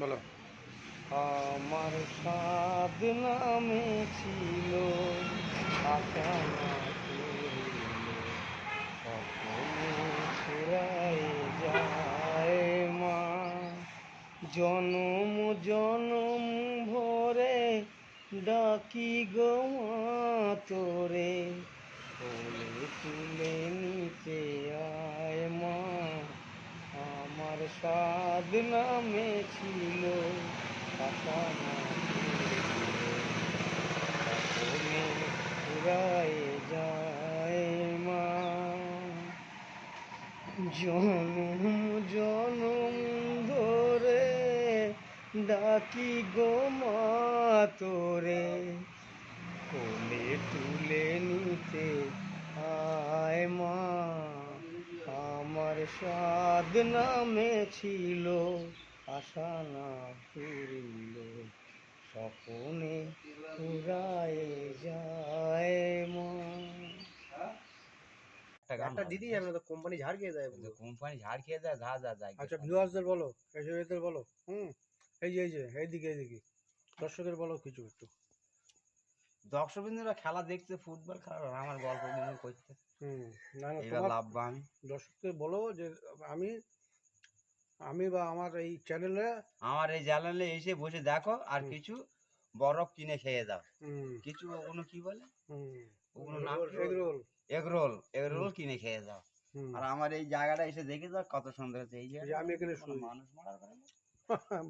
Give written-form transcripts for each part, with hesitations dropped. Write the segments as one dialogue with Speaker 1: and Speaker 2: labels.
Speaker 1: বলো।
Speaker 2: আমার সাদ নামে ছিল আশা না করিল, স্বপ্নে ফুরায় যায় মা। জনম জনম ভরে ডাকি গো মা তোরে, কোলে তুলে নিতে আয় মা। আমার সাদ নামে ছিল আশা না করিল, ফুরায় যায় মা। জনম জনম ধরে ডাকি গো মা তোরে, কোলে তুলে নিতে আয় মা। আমার সাদ নামে ছিল আশা না পুরিল, স্বপ্নে ফুরায় যায় মা।
Speaker 1: একটা গান
Speaker 2: একটা
Speaker 1: হবে,
Speaker 2: দিদি যাবে না তো, কোম্পানি ঝাড় খেয়ে দেয় পুরো।
Speaker 1: কোম্পানি ঝাড় খেয়ে দেয়, যা যা যায়
Speaker 2: আচ্ছা, ভিউয়ার্সদের বলো, এদের বলো। এই যে এইদিকে এইদিকে দর্শকের বলো কিছু একটু।
Speaker 1: দর্শকবৃন্দরা খেলা দেখছে, ফুটবল খেলা, আমার গল্প কিন্তু করছে।
Speaker 2: হুম। না না,
Speaker 1: এবার
Speaker 2: তোমার
Speaker 1: লাভবা আমি।
Speaker 2: দর্শকদের বলো যে আমি আমি বা আমার এই চ্যানেলে।
Speaker 1: আমার এই চ্যানেলে এসে বসে দেখো, আর
Speaker 2: হুম
Speaker 1: কিছু বরফ কিনে খেয়ে দাও।
Speaker 2: হুম
Speaker 1: কিছু ওগুলো কি বলে,
Speaker 2: হুম
Speaker 1: ওগুলো নাম কি,
Speaker 2: এগ রোল।
Speaker 1: এগরোল,
Speaker 2: হুম
Speaker 1: এগরোল কিনে খেয়ে দাও।
Speaker 2: হুম
Speaker 1: আর আমার এই জায়গাটা এসে দেখে যাও কত সুন্দর হচ্ছে। এই
Speaker 2: যে
Speaker 1: জায়গাটা
Speaker 2: আমি এখানে
Speaker 1: কোনো
Speaker 2: শুই।
Speaker 1: মানুষ মারার কারণে,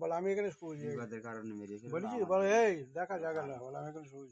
Speaker 2: বলে আমি এখানে শুই, এই
Speaker 1: বিপদের কারণে মেরে ফেললো
Speaker 2: বলেছি
Speaker 1: আমার।
Speaker 2: বলে এই দেখা জায়গা না, বলে আমি এখানে শুই।